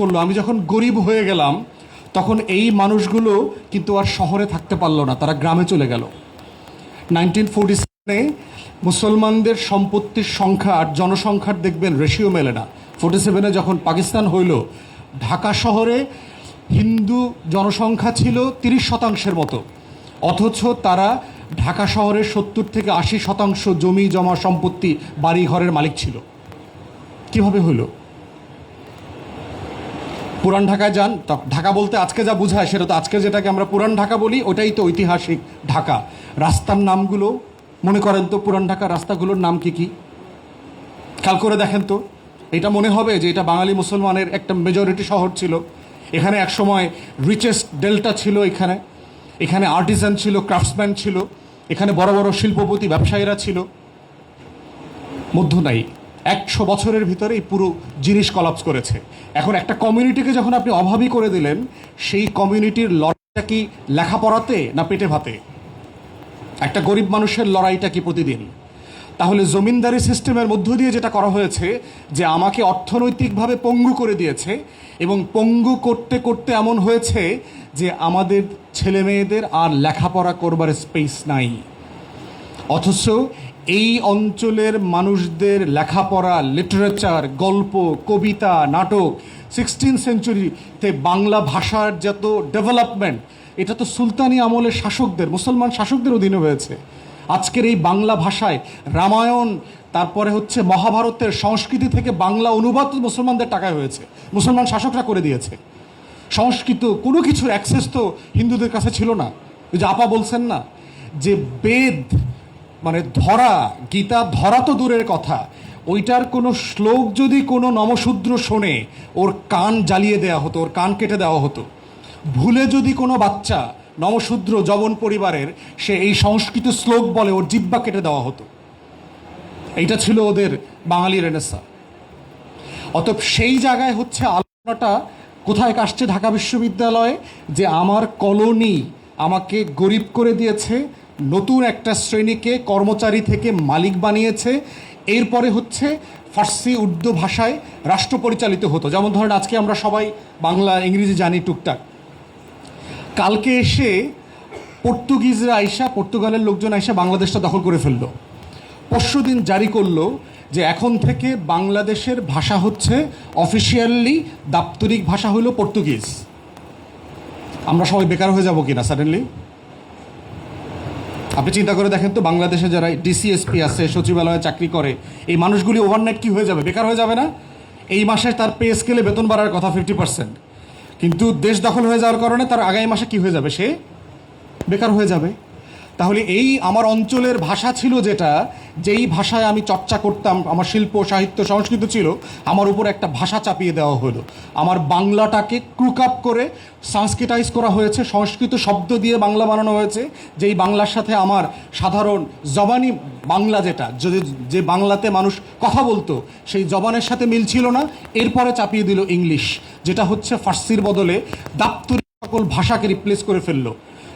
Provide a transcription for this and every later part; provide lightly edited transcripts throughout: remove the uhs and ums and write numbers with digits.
করলো, আমি যখন গরিব হয়ে গেলাম, তখন এই মানুষগুলো কিন্তু আর শহরে থাকতে পারলো না, তারা গ্রামে চলে গেল। 1947-এ মুসলমানদের সম্পত্তির সংখ্যা আর জনসংখ্যার দেখবেন রেশিও মেলে না। 47-এ যখন পাকিস্তান হইল, ঢাকা শহরে হিন্দু জনসংখ্যা ছিল 30% মতো, অথচ তারা ঢাকা শহরের 70-80% জমি জমা সম্পত্তি বাড়ি ঘরের মালিক ছিল। কিভাবে হইল? পুরান ঢাকায় যান, ঢাকা বলতে আজকে যা বোঝায় সেটা তো আজকে যেটাকে আমরা পুরান ঢাকা বলি ওটাই তো ঐতিহাসিক ঢাকা। রাস্তার নামগুলো মনে করেন তো, পুরান ঢাকার রাস্তাগুলোর নাম কি কি খেয়াল করে দেখেন তো। এটা মনে হবে যে এটা বাঙালি মুসলমানের একটা মেজরিটি শহর ছিল। এখানে একসময় রিচেস্ট ডেল্টা ছিল, এখানে এখানে আর্টিসান ছিল, ক্রাফটসম্যান ছিল, এখানে বড় বড় শিল্পপতি ব্যবসায়ীরা ছিল। মধ্য নাই, 100 বছরের ভিতরে এই পুরো জিনিস কলাপস করেছে। এখন একটা কমিউনিটিকে যখন আপনি অভাবী করে দিলেন, সেই কমিউনিটির লড়াইটা কি লেখাপড়াতে না পেটে ভাতে? একটা গরিব মানুষের লড়াইটা কি প্রতিদিন? তাহলে জমিনদারি সিস্টেমের মধ্য দিয়ে যেটা করা হয়েছে, যে আমাকে অর্থনৈতিকভাবে পঙ্গু করে দিয়েছে, এবং পঙ্গু করতে করতে এমন হয়েছে যে আমাদের ছেলে মেয়েদের আর লেখাপড়া করবার স্পেস নাই। অথচ এই অঞ্চলের মানুষদের লেখাপড়া, লিটারেচার, গল্প, কবিতা, নাটক, 16th সেঞ্চুরিতে বাংলা ভাষার যত ডেভেলপমেন্ট, এটা তো সুলতানি আমলের শাসকদের, মুসলমান শাসকদের অধীনে হয়েছে। আজকের এই বাংলা ভাষায় রামায়ণ, তারপরে হচ্ছে মহাভারতের সংস্কৃতি থেকে বাংলা অনুবাদ মুসলমানদের টাকায় হয়েছে, মুসলমান শাসকরা করে দিয়েছে। সংস্কৃত কোনো কিছুর অ্যাক্সেস তো হিন্দুদের কাছে ছিল না। ওই যে আপা বলছেন না, যে বেদ মানে ধরা, গীতা ধরা তো দূরের কথা, ওইটার কোনো শ্লোক যদি কোনো নমশূদ্র শোনে, ওর কান জ্বালিয়ে দেওয়া হতো, ওর কান কেটে দেওয়া হতো। ভুলে যদি কোনো বাচ্চা নমশূদ্র যবন পরিবারের সে এই সংস্কৃত শ্লোক বলে, ওর জিহ্বা কেটে দেওয়া হতো। এইটা ছিল ওদের বাঙালি রেনেসা। অতএব সেই জায়গায় হচ্ছে আলোচনাটা কোথায় আসছে ঢাকা বিশ্ববিদ্যালয়ে, যে আমার কলোনি আমাকে গরিব করে দিয়েছে, নতুন একটা শ্রেণীকে কর্মচারী থেকে মালিক বানিয়েছে। এরপরে হচ্ছে ফার্সি উর্দু ভাষায় রাষ্ট্র পরিচালিত হতো। যেমন ধরেন আজকে আমরা সবাই বাংলা ইংরেজি জানি টুকটাক, কালকে এসে পর্তুগিজরা আইসা, পর্তুগালের লোকজন আইসা বাংলাদেশটা দখল করে ফেললো। পরশুদিন জারি করলো যে এখন থেকে বাংলাদেশের ভাষা হচ্ছে অফিসিয়ালি দাপ্তরিক ভাষা হলো পর্তুগিজ। আমরা সবাই বেকার হয়ে যাব কিনা সাডেনলি? আপনি চিন্তা করে দেখেন তো, বাংলাদেশে যারা ডিসিএসপি আছে, সচিবালয়ে চাকরি করে, এই মানুষগুলি ওভারনাইট কি হয়ে যাবে? বেকার হয়ে যাবে না? এই মাসে তার পে স্কেলে বেতন বাড়ার কথা 50%, কিন্তু দেশ দখল হয়ে যাওয়ার কারণে তার আগামী মাসে কি হয়ে যাবে? সে বেকার হয়ে যাবে। তাহলে এই আমার অঞ্চলের ভাষা ছিল যেটা, যেই ভাষায় আমি চর্চা করতাম, আমার শিল্প সাহিত্য সংস্কৃতি ছিল, আমার উপর একটা ভাষা চাপিয়ে দেওয়া হলো। আমার বাংলাটাকে ক্রুক আপ করে সংস্কৃতাইজ করা হয়েছে, সংস্কৃত শব্দ দিয়ে বাংলা বানানো হয়েছে, যেই বাংলার সাথে আমার সাধারণ জবানি বাংলা, যেটা যে বাংলাতে মানুষ কথা বলতো, সেই জবানের সাথে মিল ছিল না। এরপরে চাপিয়ে দিল ইংলিশ, যেটা হচ্ছে ফার্সির বদলে দাপ্তরিক সকল ভাষাকে রিপ্লেস করে ফেললো।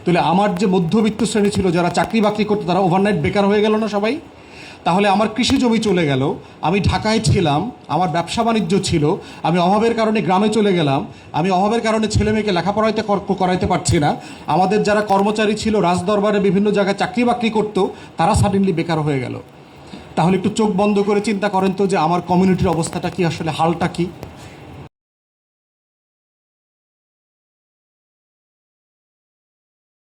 তাহলে আমার যে মধ্যবিত্ত শ্রেণী ছিল, যারা চাকরি বাকরি করতো, তারা ওভারনাইট বেকার হয়ে গেল না সবাই? তাহলে আমার কৃষি জমি চলে গেল, আমি ঢাকায় ছিলাম, আমার ব্যবসা বাণিজ্য ছিল, আমি অভাবের কারণে গ্রামে চলে গেলাম, আমি অভাবের কারণে ছেলে মেয়েকে লেখাপড়াইতে করাইতে পারছি না। আমাদের যারা কর্মচারী ছিল, রাজদরবারে বিভিন্ন জায়গায় চাকরি বাকরি করতো, তারা সাডেনলি বেকার হয়ে গেল। তাহলে একটু চোখ বন্ধ করে চিন্তা করেন তো, যে আমার কমিউনিটির অবস্থাটা কি, আসলে হালটা কি।